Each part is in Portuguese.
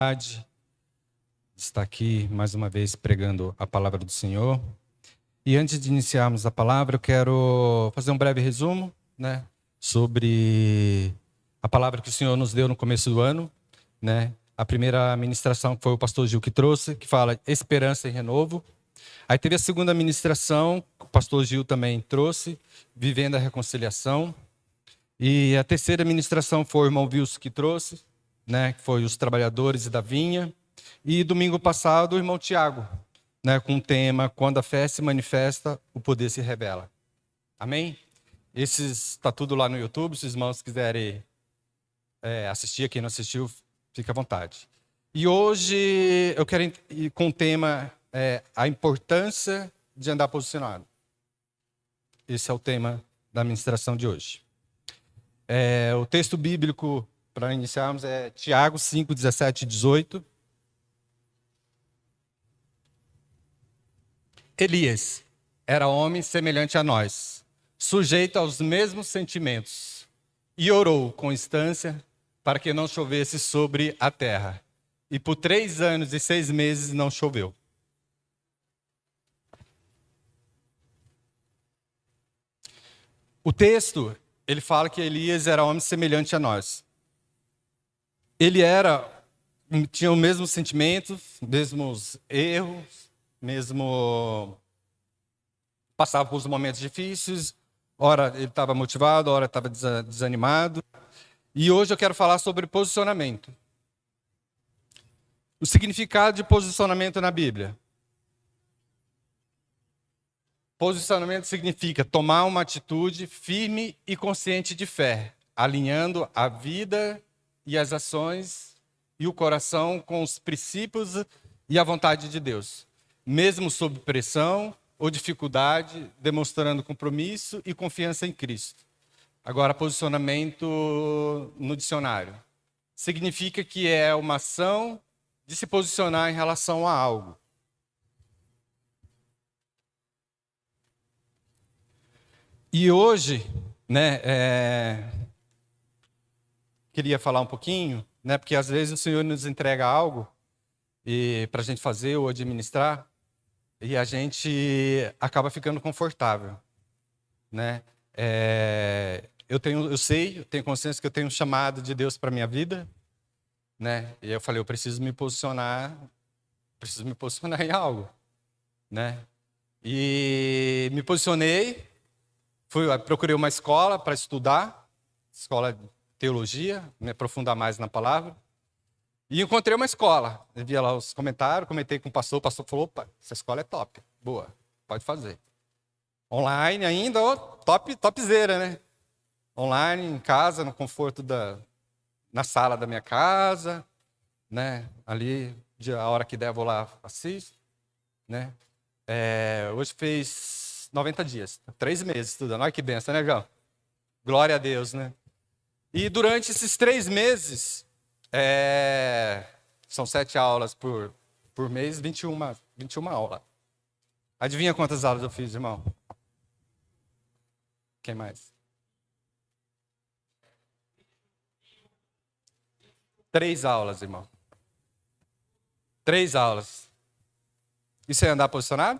De estar aqui mais uma vez pregando a palavra do Senhor. E antes de iniciarmos a palavra, eu quero fazer um breve resumo, sobre a palavra que o Senhor nos deu no começo do ano, A primeira ministração foi o pastor Gil que trouxe, que fala esperança e renovo. Aí teve a segunda ministração, que o pastor Gil também trouxe, vivendo a reconciliação. E a terceira ministração foi o irmão Wilson que trouxe, que foi os trabalhadores da vinha. E domingo passado, o irmão Tiago, com o tema Quando a fé se manifesta, o poder se revela. Amém? Está tudo lá no YouTube, se os irmãos quiserem assistir, quem não assistiu, fica à vontade. E hoje eu quero ir com o tema a importância de andar posicionado. Esse é o tema da ministração de hoje. O texto bíblico para iniciarmos é Tiago 5, 17 e 18. Elias era homem semelhante a nós, sujeito aos mesmos sentimentos, e orou com instância para que não chovesse sobre a terra. E por 3 anos e 6 meses não choveu. O texto, ele fala que Elias era homem semelhante a nós. Ele tinha os mesmos sentimentos, mesmos erros, passava por momentos difíceis, ora ele estava motivado, ora estava desanimado. E hoje eu quero falar sobre posicionamento. O significado de posicionamento na Bíblia. Posicionamento significa tomar uma atitude firme e consciente de fé, alinhando a vida e as ações e o coração com os princípios e a vontade de Deus, mesmo sob pressão ou dificuldade, demonstrando compromisso e confiança em Cristo. Agora, posicionamento no dicionário. Significa que é uma ação de se posicionar em relação a algo. E hoje, queria falar um pouquinho, porque às vezes o Senhor nos entrega algo para a gente fazer ou administrar, e a gente acaba ficando confortável, Eu tenho consciência que eu tenho um chamado de Deus para minha vida, E eu falei, eu preciso me posicionar em algo, E me posicionei, procurei uma escola para estudar, escola de teologia, me aprofundar mais na palavra. E encontrei uma escola. Eu via lá os comentários, comentei com o pastor falou, opa, essa escola é top, boa, pode fazer. Online ainda, topzera, Online, em casa, no conforto na sala da minha casa, Ali, a hora que der, eu vou lá, assisto, Hoje fez 90 dias, 3 meses estudando. Olha que benção, João? Glória a Deus, E durante esses 3 meses, são 7 aulas por mês, 21 aulas. Adivinha quantas aulas eu fiz, irmão? Quem mais? 3 aulas, irmão. 3 aulas. Isso é andar posicionado?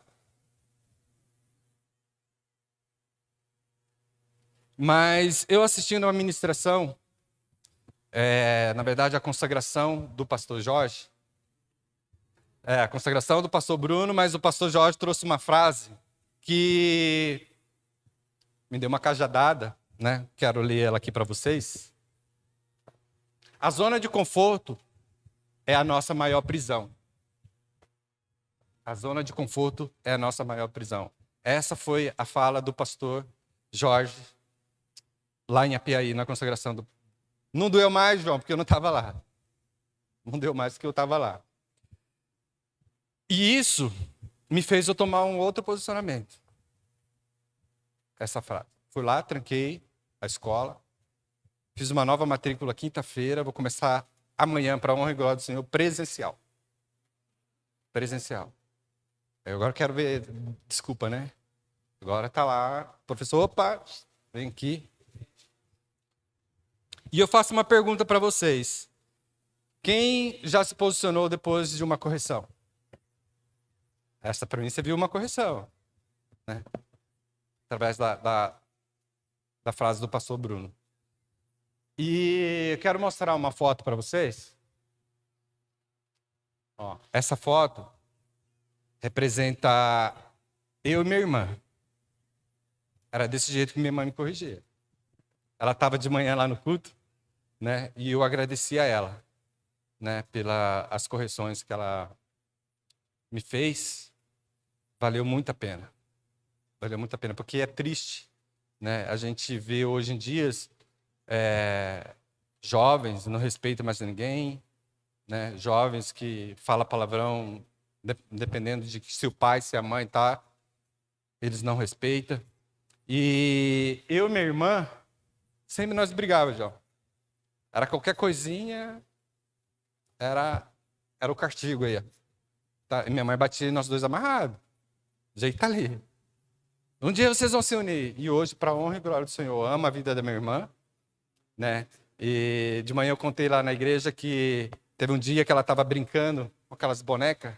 Mas eu assistindo uma ministração, na verdade a consagração do pastor Jorge, a consagração do pastor Bruno, mas o pastor Jorge trouxe uma frase que me deu uma cajadada, Quero ler ela aqui para vocês. A zona de conforto é a nossa maior prisão. A zona de conforto é a nossa maior prisão. Essa foi a fala do pastor Jorge, lá em Apiaí, na consagração do... Não doeu mais, João, porque eu não estava lá. Não deu mais porque eu estava lá. E isso me fez eu tomar um outro posicionamento. Essa frase. Fui lá, tranquei a escola, fiz uma nova matrícula quinta-feira, vou começar amanhã, para a honra e glória do Senhor, presencial. Eu agora quero ver, desculpa, Agora está lá, professor, opa, vem aqui. E eu faço uma pergunta para vocês. Quem já se posicionou depois de uma correção? Essa para mim você viu uma correção, né? Através da frase do pastor Bruno. E eu quero mostrar uma foto para vocês. Ó, essa foto representa eu e minha irmã. Era desse jeito que minha mãe me corrigia. Ela estava de manhã lá no culto, né? E eu agradeci a ela, né? Pelas correções que ela me fez. Valeu muito a pena. Valeu muito a pena, porque é triste, né? A gente vê hoje em dia jovens não respeitam mais ninguém, né? Jovens que falam palavrão, dependendo de se o pai, se a mãe tá, eles não respeitam. E eu e minha irmã, sempre nós brigávamos, João. Era qualquer coisinha, era o castigo aí. Tá? E minha mãe batia nós dois amarrados. O jeito tá ali. Um dia vocês vão se unir. E hoje, para a honra e glória do Senhor, eu amo a vida da minha irmã, né? E de manhã eu contei lá na igreja que teve um dia que ela estava brincando com aquelas bonecas,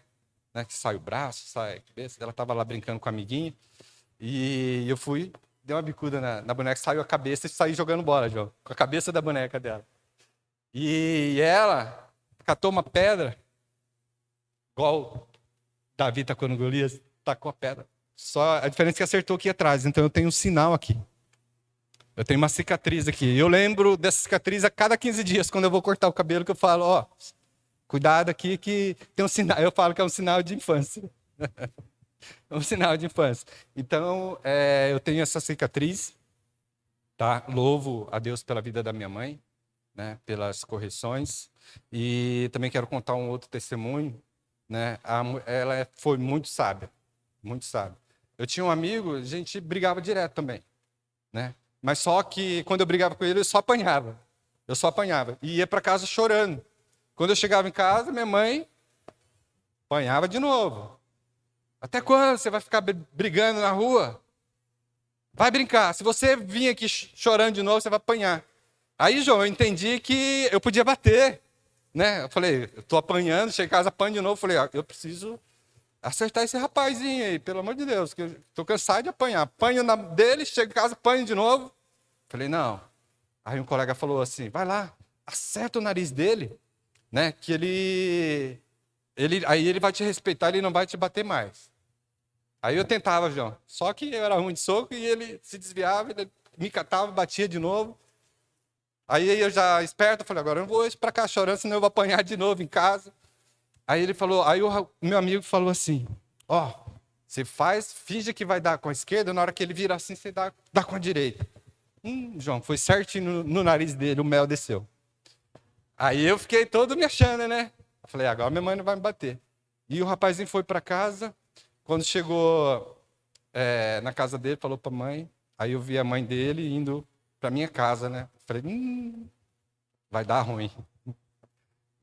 né? Que sai o braço, sai a cabeça. Ela estava lá brincando com a amiguinha. E eu fui, dei uma bicuda na boneca, saiu a cabeça e saí jogando bola, João, com a cabeça da boneca dela. E ela catou uma pedra, igual Davi tacou no Golias, tacou a pedra. Só a diferença é que acertou aqui atrás, então eu tenho um sinal aqui. Eu tenho uma cicatriz aqui. Eu lembro dessa cicatriz a cada 15 dias, quando eu vou cortar o cabelo, que eu falo, ó, cuidado aqui que tem um sinal. Eu falo que é um sinal de infância. É um sinal de infância. Então, eu tenho essa cicatriz, tá? Louvo a Deus pela vida da minha mãe, né? Pelas correções. E também quero contar um outro testemunho, né? Ela foi muito sábia, muito sábia. Eu tinha um amigo, a gente brigava direto também, né? Mas só que quando eu brigava com ele, eu só apanhava. Eu só apanhava. E ia para casa chorando. Quando eu chegava em casa, minha mãe apanhava de novo. Até quando você vai ficar brigando na rua? Vai brincar. Se você vir aqui chorando de novo, você vai apanhar. Aí, João, eu entendi que eu podia bater, né? Eu falei, eu tô apanhando, cheguei em casa, apanho de novo. Eu falei, eu preciso acertar esse rapazinho aí, pelo amor de Deus, que eu tô cansado de apanhar. Apanho dele, chego em casa, apanho de novo. Falei, não. Aí um colega falou assim, vai lá, acerta o nariz dele, né? Que aí ele vai te respeitar, ele não vai te bater mais. Aí eu tentava, João. Só que eu era ruim de soco e ele se desviava, ele me catava, batia de novo. Aí eu já esperto, falei, agora eu não vou hoje para cá chorando, senão eu vou apanhar de novo em casa. Aí ele falou, aí o meu amigo falou assim, ó, você finge que vai dar com a esquerda, na hora que ele virar assim, você dá com a direita. João, foi certinho no nariz dele, o mel desceu. Aí eu fiquei todo me achando, né? Falei, agora minha mãe não vai me bater. E o rapazinho foi para casa, quando chegou na casa dele, falou para a mãe, aí eu vi a mãe dele indo para minha casa, né? Falei, vai dar ruim.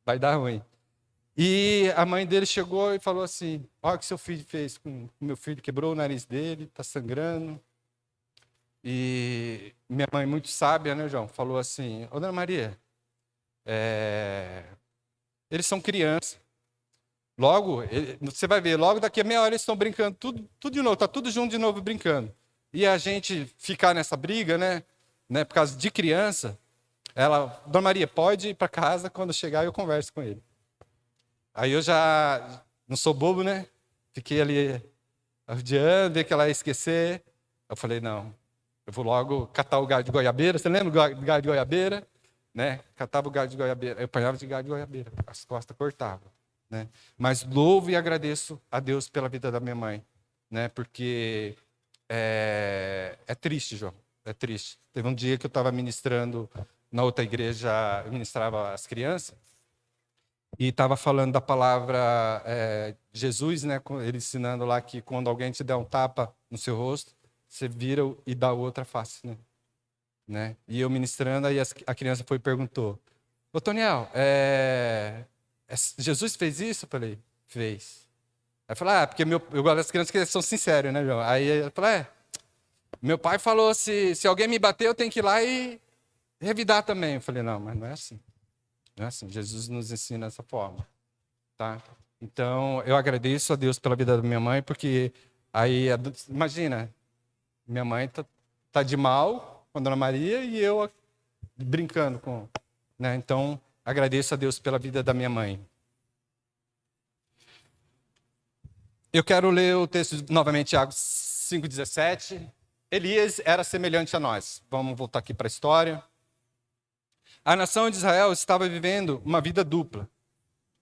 Vai dar ruim. E a mãe dele chegou e falou assim, olha o que seu filho fez com o meu filho, quebrou o nariz dele, está sangrando. E minha mãe, muito sábia, né, João, falou assim, ô, dona Maria, eles são crianças. Logo, você vai ver, logo daqui a meia hora eles estão brincando, tudo de novo, está tudo junto de novo brincando. E a gente ficar nessa briga, né, por causa de criança, dona Maria, pode ir para casa, quando chegar eu converso com ele. Aí eu já não sou bobo, né? Fiquei ali ardiando, ver que ela ia esquecer. Eu falei, não, eu vou logo catar o galho de goiabeira. Você lembra do galho de goiabeira? Né? Catava o galho de goiabeira. Eu apanhava de galho de goiabeira. As costas cortavam. Né? Mas louvo e agradeço a Deus pela vida da minha mãe. Né? Porque é triste, João. É triste. Teve um dia que eu estava ministrando na outra igreja, eu ministrava as crianças. E estava falando da palavra Jesus, né? Ele ensinando lá que quando alguém te der um tapa no seu rosto, você vira e dá outra face, né? E eu ministrando, aí a criança foi e perguntou, ô Toniel, Jesus fez isso? Eu falei, fez. Aí eu falei, porque eu gosto das crianças que são sinceras, né, João? Aí eu falei, meu pai falou, se alguém me bater, eu tenho que ir lá e revidar também. Eu falei, não, mas não é assim. Não é assim, Jesus nos ensina dessa forma, tá? Então, eu agradeço a Deus pela vida da minha mãe, porque aí, imagina, minha mãe tá de mal com a Dona Maria e eu brincando com, né? Então, agradeço a Deus pela vida da minha mãe. Eu quero ler o texto novamente, Tiago 5,17. Elias era semelhante a nós. Vamos voltar aqui para a história. A nação de Israel estava vivendo uma vida dupla.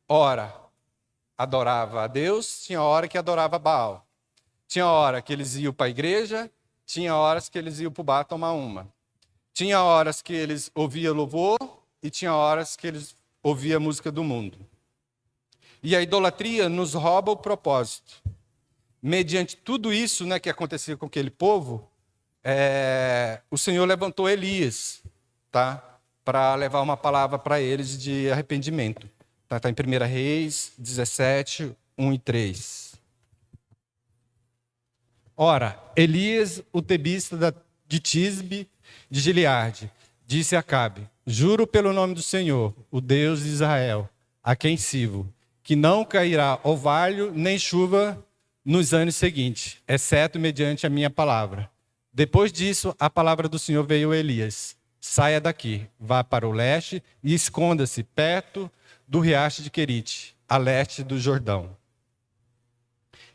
Ora, adorava a Deus, tinha hora que adorava Baal. Tinha hora que eles iam para a igreja, tinha horas que eles iam para o bar tomar uma. Tinha horas que eles ouviam louvor e tinha horas que eles ouviam música do mundo. E a idolatria nos rouba o propósito. Mediante tudo isso, né, que acontecia com aquele povo, o Senhor levantou Elias, tá? Para levar uma palavra para eles de arrependimento. Está em 1 Reis 17, 1 e 3. Ora, Elias, o tebista de Tisbe de Gileade, disse a Acabe: juro pelo nome do Senhor, o Deus de Israel, a quem sirvo, que não cairá orvalho nem chuva nos anos seguintes, exceto mediante a minha palavra. Depois disso, a palavra do Senhor veio a Elias: saia daqui, vá para o leste e esconda-se perto do riacho de Querite, a leste do Jordão.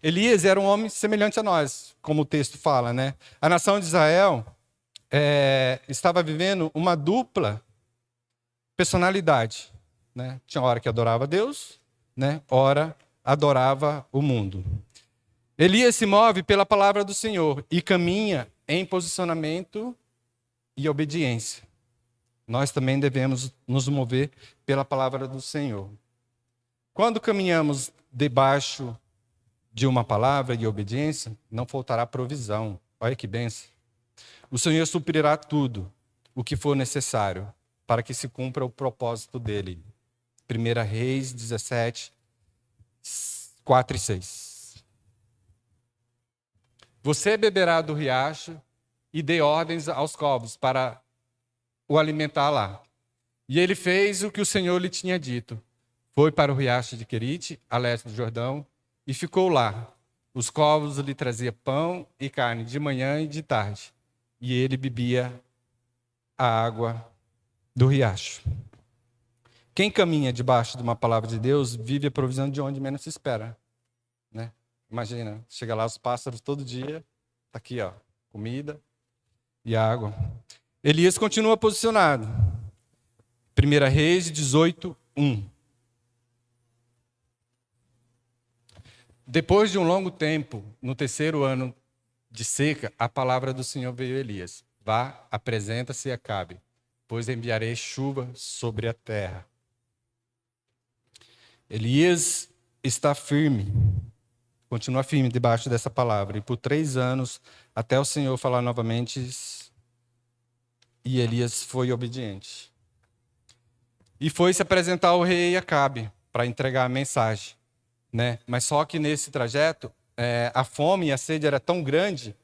Elias era um homem semelhante a nós, como o texto fala, né? A nação de Israel estava vivendo uma dupla personalidade, né? Tinha hora que adorava a Deus, né? Hora adorava o mundo. Elias se move pela palavra do Senhor e caminha em posicionamento e obediência. Nós também devemos nos mover pela palavra do Senhor. Quando caminhamos debaixo de uma palavra e obediência, não faltará provisão. Olha que bênção. O Senhor suprirá tudo o que for necessário para que se cumpra o propósito dele. 1 Reis 17, 4 e 6. Você beberá do riacho e dê ordens aos corvos para o alimentar lá. E ele fez o que o Senhor lhe tinha dito. Foi para o riacho de Querite, a leste do Jordão, e ficou lá. Os corvos lhe traziam pão e carne de manhã e de tarde, e ele bebia a água do riacho. Quem caminha debaixo de uma palavra de Deus vive a provisão de onde menos se espera, né? Imagina, chega lá os pássaros todo dia, tá aqui, ó, comida e água. Elias continua posicionado. 1 Reis 18, 1. Depois de um longo tempo, no terceiro ano de seca, a palavra do Senhor veio a Elias: vá, apresenta-se a Acabe, pois enviarei chuva sobre a terra. Elias está firme, continua firme debaixo dessa palavra, e por 3 anos, até o Senhor falar novamente, e Elias foi obediente. E foi se apresentar ao rei Acabe para entregar a mensagem, né? Mas só que nesse trajeto, a fome e a sede era tão grande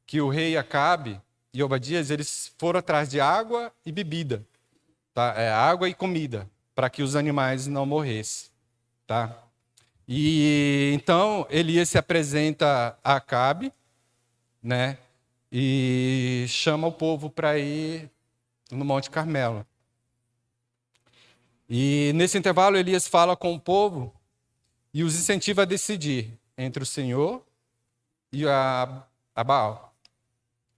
que o rei Acabe e Obadias, eles foram atrás de água e bebida, tá? Água e comida, para que os animais não morressem, tá? E então Elias se apresenta a Acabe, né? E chama o povo para ir no Monte Carmelo. E nesse intervalo Elias fala com o povo e os incentiva a decidir entre o Senhor e a Baal.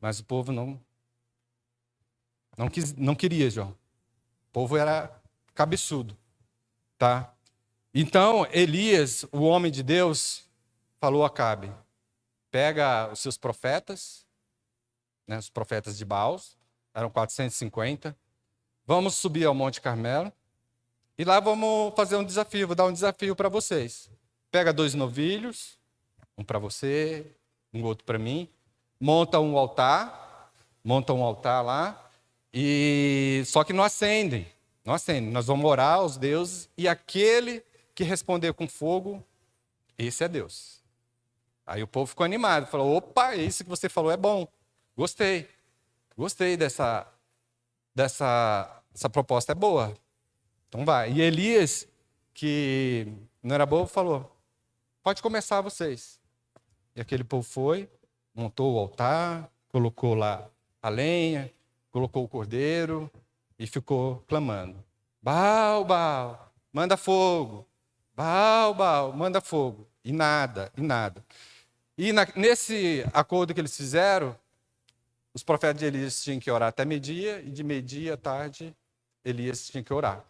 Mas o povo não queria, João. O povo era cabeçudo, tá? Então, Elias, o homem de Deus, falou a Acabe: pega os seus profetas, né, os profetas de Baal, eram 450, vamos subir ao Monte Carmelo, e lá vamos fazer um desafio, vou dar um desafio para vocês. Pega 2 novilhos, um para você, um outro para mim, monta um altar lá, e só que não acendem, nós vamos orar aos deuses, e aquele que responder com fogo, esse é Deus. Aí o povo ficou animado, falou: opa, isso que você falou é bom, gostei dessa proposta, é boa. Então vai. E Elias, que não era bobo, falou, pode começar vocês. E aquele povo foi, montou o altar, colocou lá a lenha, colocou o cordeiro e ficou clamando. Baal, Baal, manda fogo. Baal, Baal, manda fogo. E nada, e nada. E nesse acordo que eles fizeram, os profetas de Elias tinham que orar até meio-dia, e de meio-dia à tarde, Elias tinha que orar.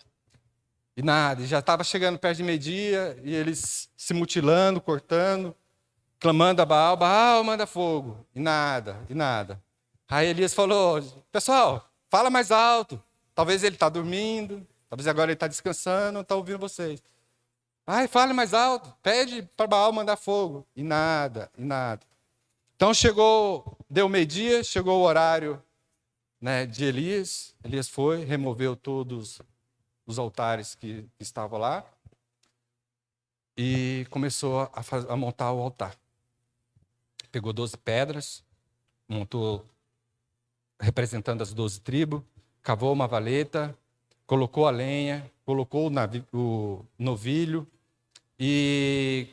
E nada, e já estava chegando perto de meio-dia, e eles se mutilando, cortando, clamando a Baal, Baal, manda fogo. E nada, e nada. Aí Elias falou, pessoal, fala mais alto. Talvez ele está dormindo, talvez agora ele está descansando, não está ouvindo vocês. Ai, fale mais alto, pede para Baal mandar fogo. E nada, e nada. Então deu meio-dia, chegou o horário, né, de Elias. Elias foi, removeu todos os altares que estavam lá e começou a montar o altar. Pegou 12 pedras, montou, representando as 12 tribos, cavou uma valeta, colocou a lenha, colocou o novilho e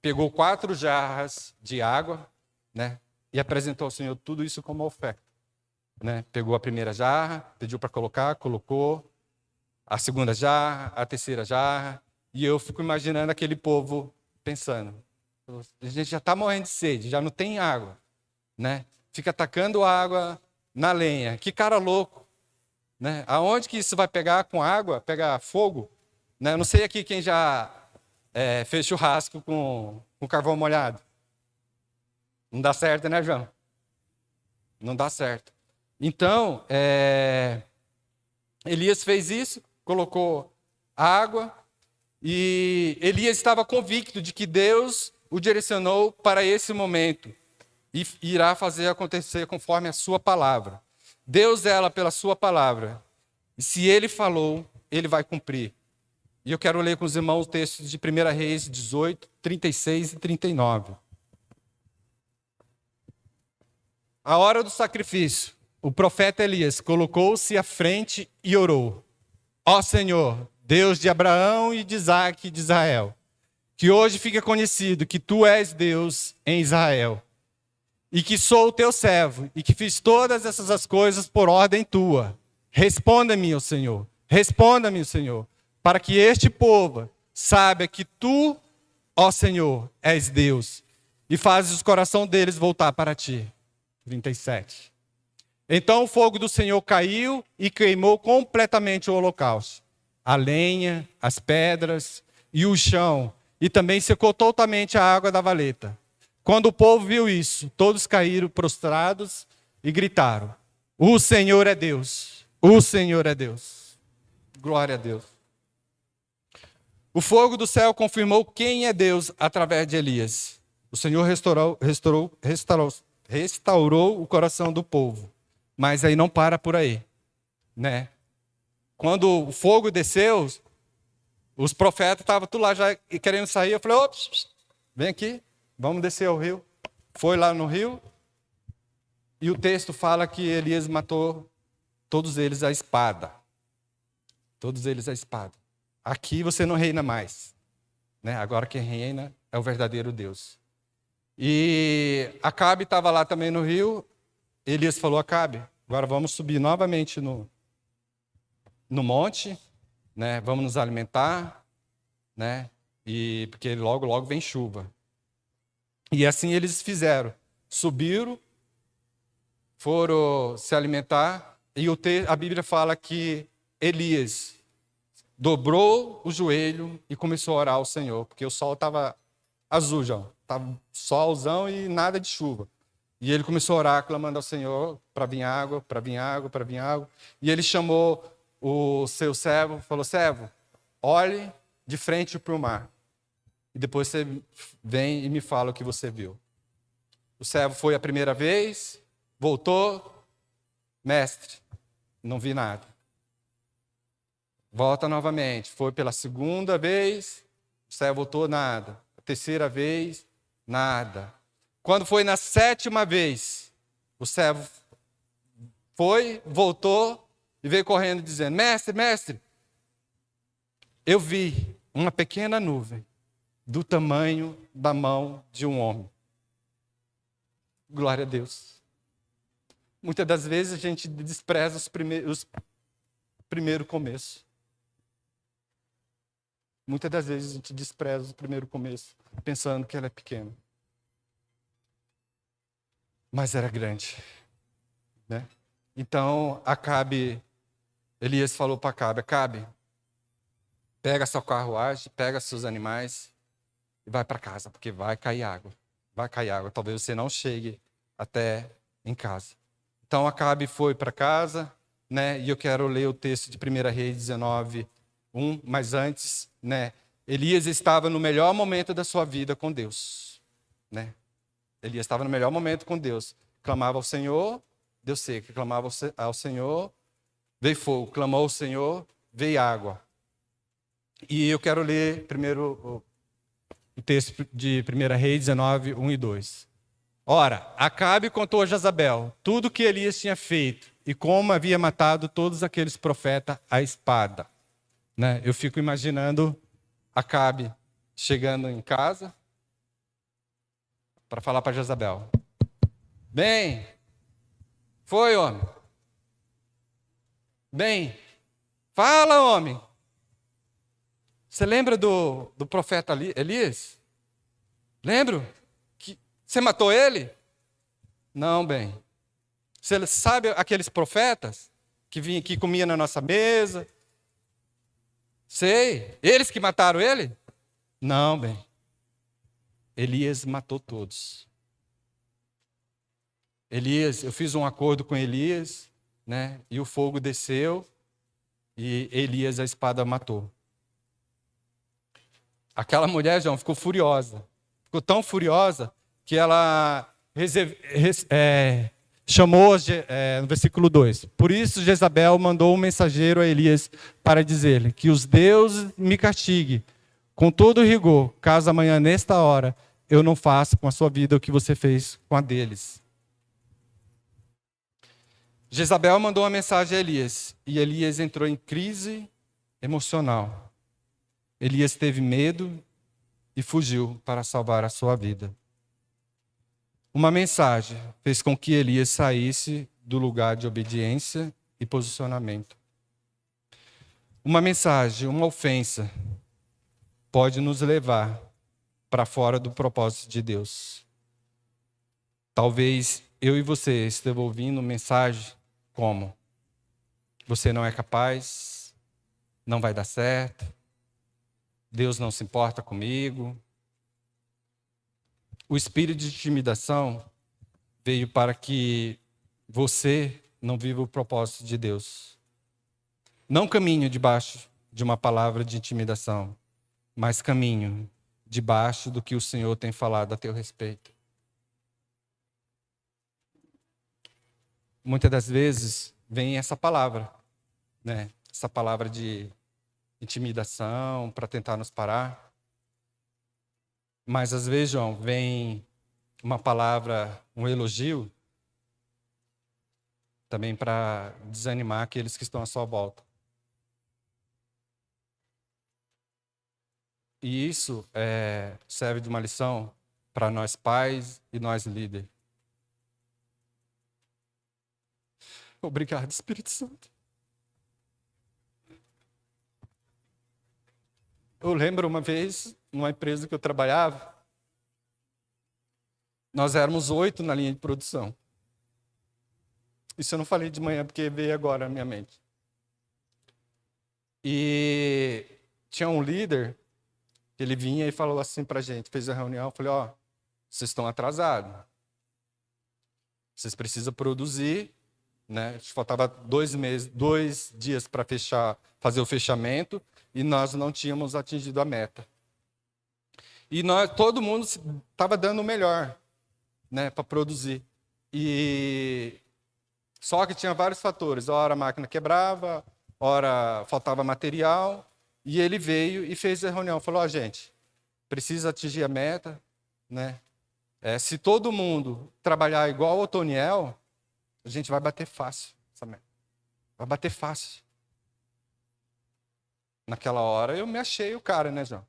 pegou 4 jarras de água, né, e apresentou ao Senhor tudo isso como oferta. Né? Pegou a primeira jarra, pediu para colocar, colocou a segunda jarra, a terceira jarra, e eu fico imaginando aquele povo pensando, a gente já está morrendo de sede, já não tem água, né? Fica atacando água na lenha, que cara louco, né? Aonde que isso vai pegar com água, pegar fogo? Né? Eu não sei aqui quem já fez churrasco com carvão molhado. Não dá certo, né, João? Não dá certo. Então, Elias fez isso, colocou água, e Elias estava convicto de que Deus o direcionou para esse momento e irá fazer acontecer conforme a sua palavra. Deus zela pela sua palavra, e se ele falou, ele vai cumprir. E eu quero ler com os irmãos o texto de 1 Reis 18, 36 e 39. A hora do sacrifício, o profeta Elias colocou-se à frente e orou. Ó Senhor, Deus de Abraão e de Isaque e de Israel, que hoje fica conhecido que tu és Deus em Israel, e que sou o teu servo, e que fiz todas essas coisas por ordem tua. Responda-me, ó Senhor, responda-me, Senhor, para que este povo saiba que tu, ó Senhor, és Deus, e fazes o coração deles voltar para ti. 37. Então o fogo do Senhor caiu e queimou completamente o holocausto, a lenha, as pedras e o chão, e também secou totalmente a água da valeta. Quando o povo viu isso, todos caíram prostrados e gritaram, o Senhor é Deus, o Senhor é Deus. Glória a Deus. O fogo do céu confirmou quem é Deus através de Elias. O Senhor restaurou o coração do povo. Mas aí não para por aí, né? Quando o fogo desceu, os profetas estavam tudo lá já querendo sair. Eu falei, ops, vem aqui, vamos descer ao rio. Foi lá no rio, e o texto fala que Elias matou todos eles à espada. Todos eles à espada. Aqui você não reina mais, né? Agora quem reina é o verdadeiro Deus. E Acabe estava lá também no rio. Elias falou, Acabe, agora vamos subir novamente no monte, né? Vamos nos alimentar, né? E porque logo, logo vem chuva. E assim eles fizeram. Subiram, foram se alimentar, e a Bíblia fala que Elias dobrou o joelho e começou a orar ao Senhor, porque o sol estava azul já, estava solzão e nada de chuva. E ele começou a orar, clamando ao Senhor para vir água, para vir água, para vir água. E ele chamou o seu servo, falou, servo, olhe de frente para o mar. E depois você vem e me fala o que você viu. O servo foi a primeira vez, voltou, mestre, não vi nada. Volta novamente, foi pela segunda vez, o servo voltou, nada. A terceira vez, nada. Quando foi na 7ª vez, o servo foi, voltou e veio correndo dizendo, mestre, mestre, Eu vi uma pequena nuvem do tamanho da mão de um homem. Glória a Deus. Muitas das vezes a gente despreza os primeiros começos. Muitas das vezes a gente despreza o primeiro começo, pensando que ela é pequena. Mas era grande, né? Então, Elias falou para Acabe, pega sua carruagem, pega seus animais e vai para casa, porque vai cair água. Vai cair água, talvez você não chegue até em casa. Então, Acabe foi para casa, né? E eu quero ler o texto de 1 Reis 19, 1, mas antes, né? Elias estava no melhor momento da sua vida com Deus, né? Elias estava no melhor momento com Deus. Clamava ao Senhor, deu seca. Clamava ao Senhor, veio fogo. Clamou ao Senhor, veio água. E eu quero ler primeiro o texto de 1 Reis 19, 1 e 2. Ora, Acabe contou a Jezabel tudo o que Elias tinha feito e como havia matado todos aqueles profetas à espada. Né? Eu fico imaginando Acabe chegando em casa para falar para Jezabel. Bem, foi, homem. Bem, fala, homem. Você lembra do profeta Elias? Lembro? Que você matou ele? Não, bem. Você sabe aqueles profetas que vinham aqui, comiam na nossa mesa? Sei. Eles que mataram ele? Não, bem. Elias matou todos. Elias, eu fiz um acordo com Elias, né? E o fogo desceu e Elias a espada matou. Aquela mulher, João, ficou furiosa. Ficou tão furiosa que ela chamou, no versículo 2. Por isso Jezabel mandou um mensageiro a Elias para dizer-lhe que os deuses me castiguem com todo rigor, caso amanhã, nesta hora, eu não faça com a sua vida o que você fez com a deles. Jezabel mandou uma mensagem a Elias, e Elias entrou em crise emocional. Elias teve medo e fugiu para salvar a sua vida. Uma mensagem fez com que Elias saísse do lugar de obediência e posicionamento. Uma mensagem, uma ofensa, pode nos levar para fora do propósito de Deus. Talvez eu e você estejam ouvindo mensagem como: você não é capaz, não vai dar certo, Deus não se importa comigo. O espírito de intimidação veio para que você não viva o propósito de Deus. Não caminho debaixo de uma palavra de intimidação, mas caminho debaixo do que o Senhor tem falado a teu respeito. Muitas das vezes vem essa palavra, né? Essa palavra de intimidação para tentar nos parar. Mas às vezes, João, vem uma palavra, um elogio, também para desanimar aqueles que estão à sua volta. E isso serve de uma lição para nós pais e nós líderes. Obrigado, Espírito Santo. Eu lembro uma vez, numa empresa que eu trabalhava, nós éramos 8 na linha de produção. Isso eu não falei de manhã, porque veio agora na minha mente. E tinha um líder, que ele vinha e falou assim pra gente, fez a reunião, eu falei, vocês estão atrasados. Vocês precisam produzir, né? Faltava 2 dias para fazer o fechamento, e nós não tínhamos atingido a meta. E todo mundo estava dando o melhor, né, para produzir. Só que tinha vários fatores. Ora a máquina quebrava, ora faltava material. E ele veio e fez a reunião. Falou, gente, precisa atingir a meta, né? Se todo mundo trabalhar igual o Otoniel, a gente vai bater fácil essa meta. Vai bater fácil. Naquela hora eu me achei o cara, né, João?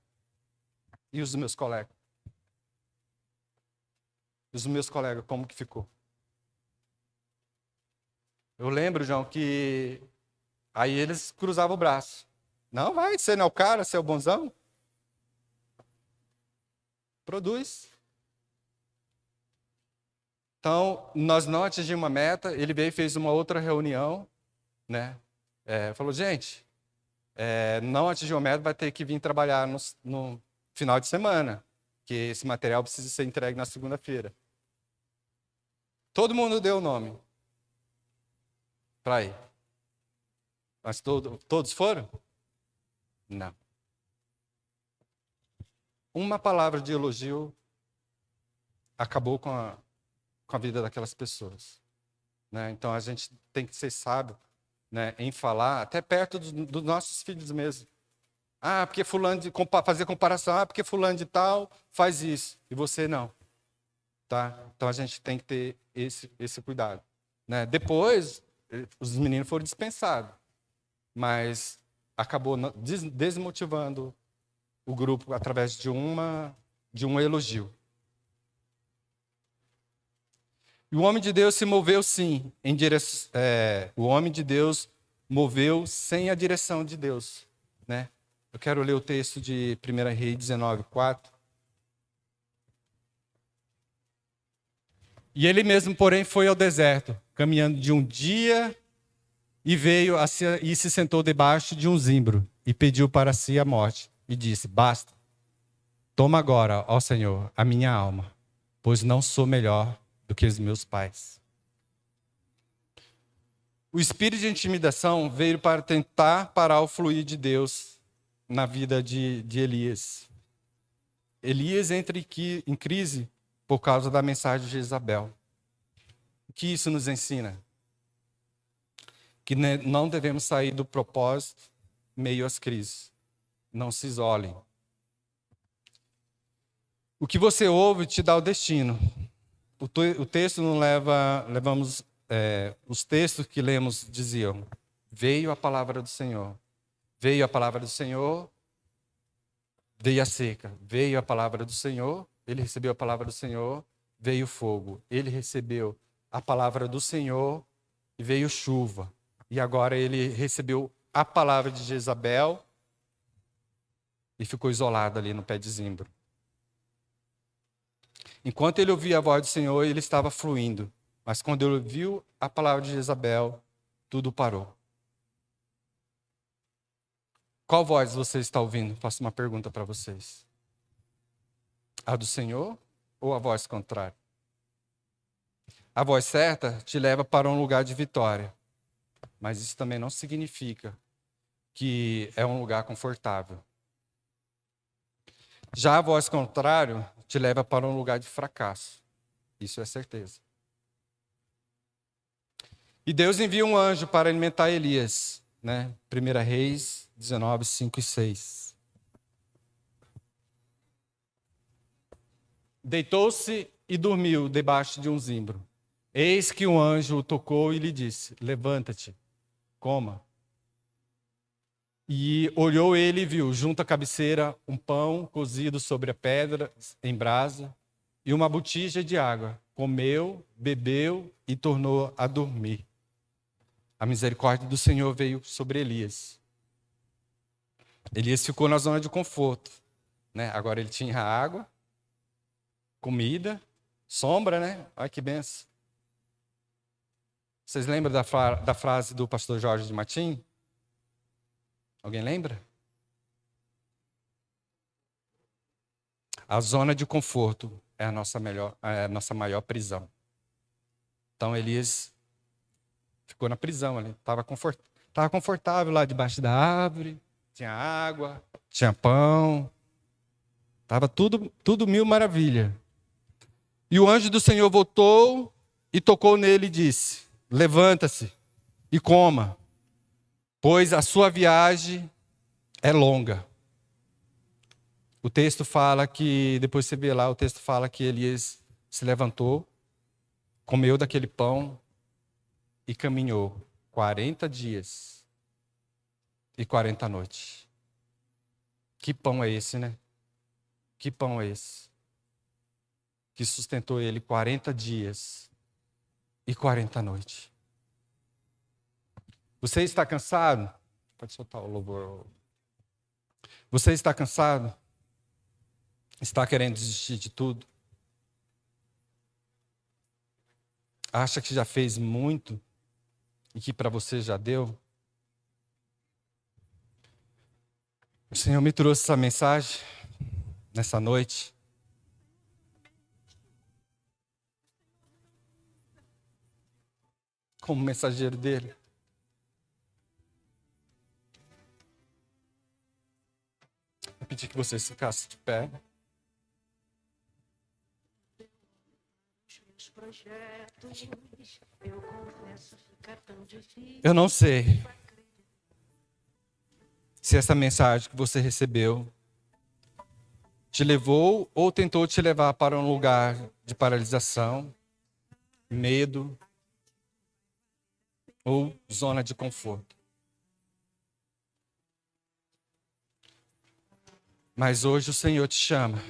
E os meus colegas? Os meus colegas, como que ficou? Eu lembro, João, que aí eles cruzavam o braço. Não, vai, você não é o cara, você é o bonzão? Produz. Então, nós não atingimos uma meta, ele veio e fez uma outra reunião, né? Falou, gente, não atingiu a meta, vai ter que vir trabalhar no final de semana, que esse material precisa ser entregue na segunda-feira. Todo mundo deu o nome para ir. Mas todos foram? Não. Uma palavra de elogio acabou com a vida daquelas pessoas. Né? Então, a gente tem que ser sábio, né, em falar, até perto dos nossos filhos mesmo. Ah, porque fulano fazer comparação, porque fulano de tal faz isso, e você não. Tá? Então, a gente tem que ter esse cuidado. Né? Depois, os meninos foram dispensados, mas acabou desmotivando o grupo através de um elogio. E o homem de Deus se moveu sim, o homem de Deus moveu sem a direção de Deus. Né? Eu quero ler o texto de 1 Reis 19:4. E ele mesmo, porém, foi ao deserto, caminhando de um dia, e veio e se sentou debaixo de um zimbro, e pediu para si a morte, e disse, basta, toma agora, ó Senhor, a minha alma, pois não sou melhor do que os meus pais. O espírito de intimidação veio para tentar parar o fluir de Deus na vida de Elias. Elias entra em crise por causa da mensagem de Jezabel. O que isso nos ensina? Que não devemos sair do propósito meio às crises. Não se isolem. O que você ouve te dá o destino. O texto não levamos. Os textos que lemos diziam: veio a palavra do Senhor. Veio a palavra do Senhor, veio a seca. Veio a palavra do Senhor, ele recebeu a palavra do Senhor, veio fogo. Ele recebeu a palavra do Senhor e veio chuva. E agora ele recebeu a palavra de Jezabel e ficou isolado ali no pé de zimbro. Enquanto ele ouvia a voz do Senhor, ele estava fluindo. Mas quando ele ouviu a palavra de Jezabel, tudo parou. Qual voz você está ouvindo? Faço uma pergunta para vocês. A do Senhor ou a voz contrária? A voz certa te leva para um lugar de vitória. Mas isso também não significa que é um lugar confortável. Já a voz contrária te leva para um lugar de fracasso. Isso é certeza. E Deus envia um anjo para alimentar Elias. Né? 1 Reis 19, 5 e 6. Deitou-se e dormiu debaixo de um zimbro. Eis que um anjo o tocou e lhe disse, levanta-te, coma. E olhou ele e viu, junto à cabeceira, um pão cozido sobre a pedra em brasa e uma botija de água. Comeu, bebeu e tornou a dormir. A misericórdia do Senhor veio sobre Elias. Elias ficou na zona de conforto. Né? Agora ele tinha água, comida, sombra, né? Olha que benção. Vocês lembram da frase do pastor Jorge de Matim? Alguém lembra? A zona de conforto é a nossa maior prisão. Então Elias ficou na prisão ali. Estava confortável lá debaixo da árvore, tinha água, tinha pão. Estava tudo mil maravilha. E o anjo do Senhor voltou e tocou nele e disse, levanta-se e coma, pois a sua viagem é longa. O texto fala que, depois você vê lá, o texto fala que Elias se levantou, comeu daquele pão e caminhou 40 dias e 40 noites. Que pão é esse, né? Que pão é esse? Que sustentou ele 40 dias e 40 noites. Você está cansado? Pode soltar o louvor. Você está cansado? Está querendo desistir de tudo? Acha que já fez muito e que para você já deu? O Senhor me trouxe essa mensagem nessa noite. Como mensageiro dele. Eu pedi que você ficasse de pé. Eu não sei se essa mensagem que você recebeu te levou ou tentou te levar para um lugar de paralisação, medo ou zona de conforto. Mas hoje o Senhor te chama